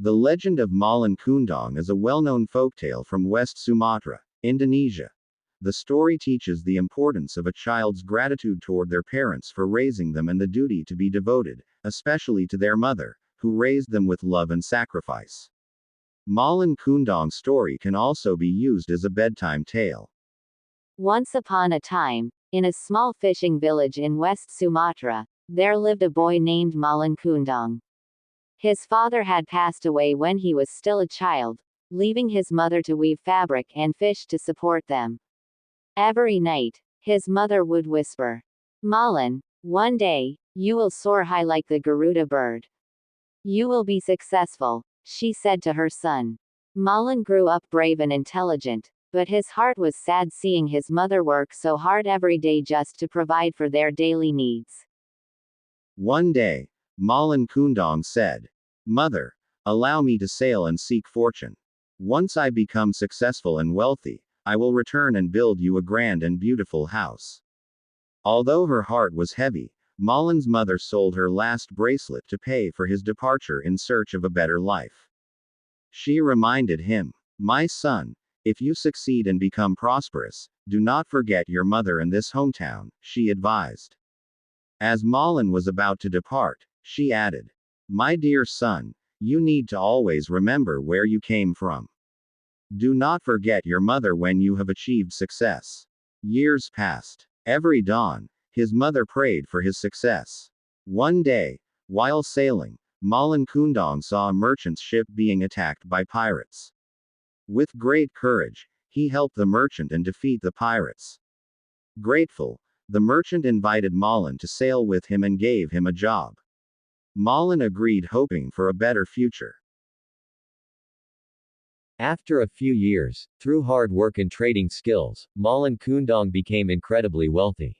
The legend of Malin Kundang is a well-known folktale from West Sumatra, Indonesia. The story teaches the importance of a child's gratitude toward their parents for raising them and the duty to be devoted, especially to their mother, who raised them with love and sacrifice. Malin Kundang's story can also be used as a bedtime tale. Once upon a time, in a small fishing village in West Sumatra, there lived a boy named Malin Kundang. His father had passed away when he was still a child, leaving his mother to weave fabric and fish to support them. Every night, his mother would whisper, "Malin, one day, you will soar high like the Garuda bird. You will be successful," she said to her son. Malin grew up brave and intelligent, but his heart was sad seeing his mother work so hard every day just to provide for their daily needs. One day, Malin Kundang said, "Mother, allow me to sail and seek fortune. Once I become successful and wealthy, I will return and build you a grand and beautiful house." Although her heart was heavy, Malin's mother sold her last bracelet to pay for his departure in search of a better life. She reminded him, "My son, if you succeed and become prosperous, do not forget your mother and this hometown," she advised. As Malin was about to depart, she added, "My dear son, you need to always remember where you came from. Do not forget your mother when you have achieved success." Years passed. Every dawn, his mother prayed for his success. One day, while sailing, Malin Kundang saw a merchant's ship being attacked by pirates. With great courage, he helped the merchant and defeat the pirates. Grateful, the merchant invited Malin to sail with him and gave him a job. Malin agreed, hoping for a better future. After a few years, through hard work and trading skills, Malin Kundang became incredibly wealthy.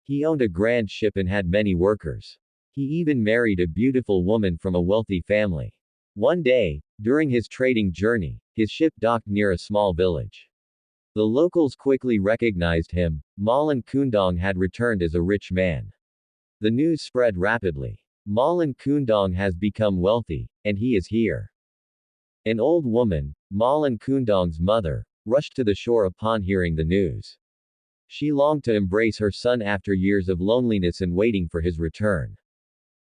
He owned a grand ship and had many workers. He even married a beautiful woman from a wealthy family. One day, during his trading journey, his ship docked near a small village. The locals quickly recognized him. Malin Kundang had returned as a rich man. The news spread rapidly. Malin Kundang has become wealthy, and he is here. An old woman, Malin Kundang's mother, rushed to the shore upon hearing the news. She longed to embrace her son after years of loneliness and waiting for his return.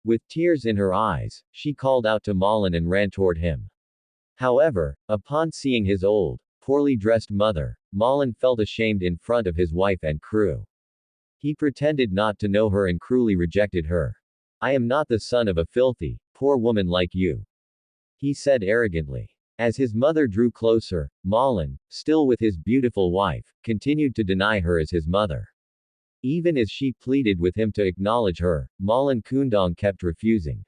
With tears in her eyes, she called out to Malin and ran toward him. However, upon seeing his old, poorly dressed mother, Malin felt ashamed in front of his wife and crew. He pretended not to know her and cruelly rejected her. "I am not the son of a filthy, poor woman like you," he said arrogantly. As his mother drew closer, Malin, still with his beautiful wife, continued to deny her as his mother. Even as she pleaded with him to acknowledge her, Malin Kundang kept refusing.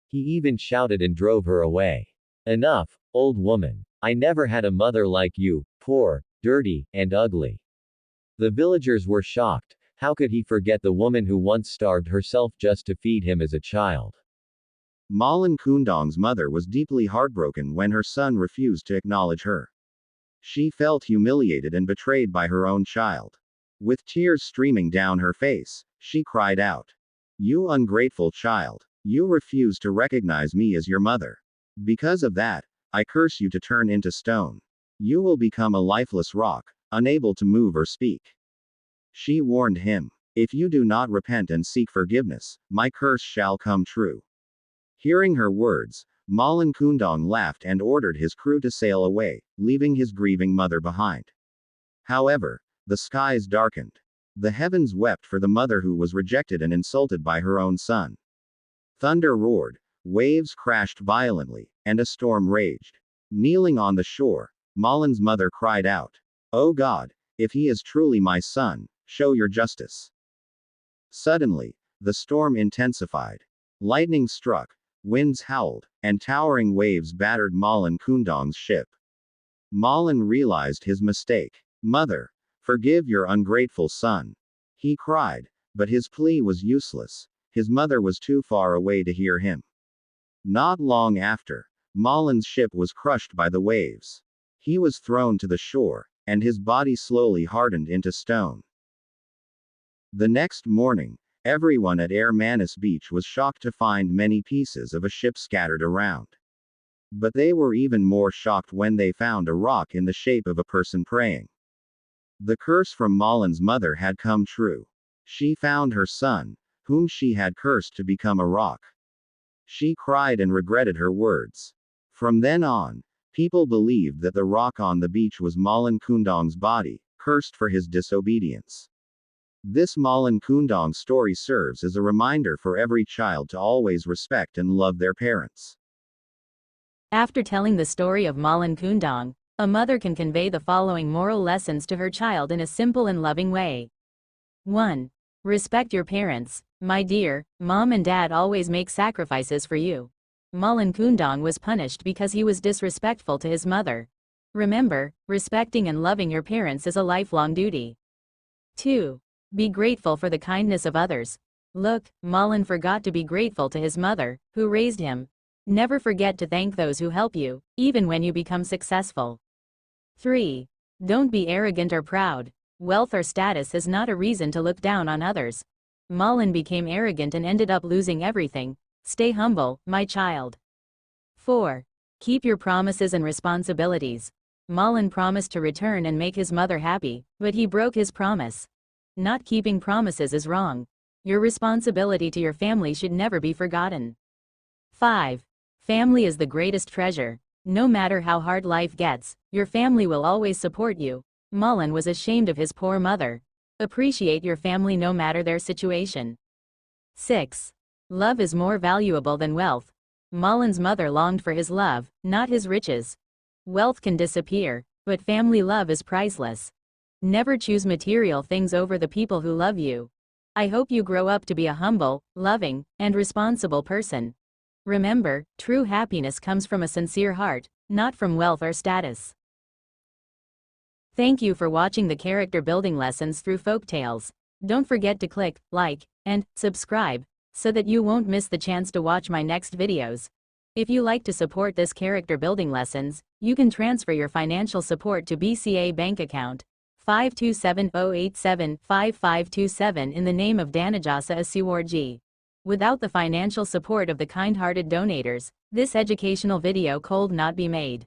He even shouted and drove her away. "Enough, old woman. I never had a mother like you, poor, dirty, and ugly." The villagers were shocked. How could he forget the woman who once starved herself just to feed him as a child? Malin Kundang's mother was deeply heartbroken when her son refused to acknowledge her. She felt humiliated and betrayed by her own child. With tears streaming down her face, she cried out, "You ungrateful child! You refuse to recognize me as your mother. Because of that, I curse you to turn into stone. You will become a lifeless rock, unable to move or speak." She warned him, "If you do not repent and seek forgiveness, my curse shall come true." Hearing her words, Malin Kundang laughed and ordered his crew to sail away, leaving his grieving mother behind. However, the skies darkened. The heavens wept for the mother who was rejected and insulted by her own son. Thunder roared, waves crashed violently, and a storm raged. Kneeling on the shore, Malin's mother cried out, "O God, if he is truly my son, show your justice." Suddenly, the storm intensified. Lightning struck, winds howled, and towering waves battered Malin Kundang's ship. Malin realized his mistake. "Mother, forgive your ungrateful son," he cried, but his plea was useless. His mother was too far away to hear him. Not long after, Malin's ship was crushed by the waves. He was thrown to the shore, and his body slowly hardened into stone. The next morning, everyone at Air Manis Beach was shocked to find many pieces of a ship scattered around. But they were even more shocked when they found a rock in the shape of a person praying. The curse from Malin's mother had come true. She found her son, whom she had cursed, to become a rock. She cried and regretted her words. From then on, people believed that the rock on the beach was Malin Kundang's body, cursed for his disobedience. This Malin Kundang story serves as a reminder for every child to always respect and love their parents. After telling the story of Malin Kundang, a mother can convey the following moral lessons to her child in a simple and loving way. 1. Respect your parents. My dear, mom and dad always make sacrifices for you. Malin Kundang was punished because he was disrespectful to his mother. Remember, respecting and loving your parents is a lifelong duty. 2. Be grateful for the kindness of others. Look, Malin forgot to be grateful to his mother, who raised him. Never forget to thank those who help you, even when you become successful. 3. Don't be arrogant or proud. Wealth or status is not a reason to look down on others. Malin became arrogant and ended up losing everything. Stay humble, my child. 4. Keep your promises and responsibilities. Malin promised to return and make his mother happy, but he broke his promise. Not keeping promises is wrong. Your responsibility to your family should never be forgotten. 5. Family is the greatest treasure. No matter how hard life gets, your family will always support you. Malin was ashamed of his poor mother. Appreciate your family no matter their situation. 6. Love is more valuable than wealth. Malin's mother longed for his love, not his riches. Wealth can disappear, but family love is priceless. Never choose material things over the people who love you. I hope you grow up to be a humble, loving, and responsible person. Remember, true happiness comes from a sincere heart, not from wealth or status. Thank you for watching the character building lessons through folk tales. Don't forget to click like and subscribe so that you won't miss the chance to watch my next videos. If you like to support this character building lessons, you can transfer your financial support to BCA bank account 527-087-5527 in the name of Danajasa Asiwarji. Without the financial support of the kind-hearted donators, this educational video could not be made.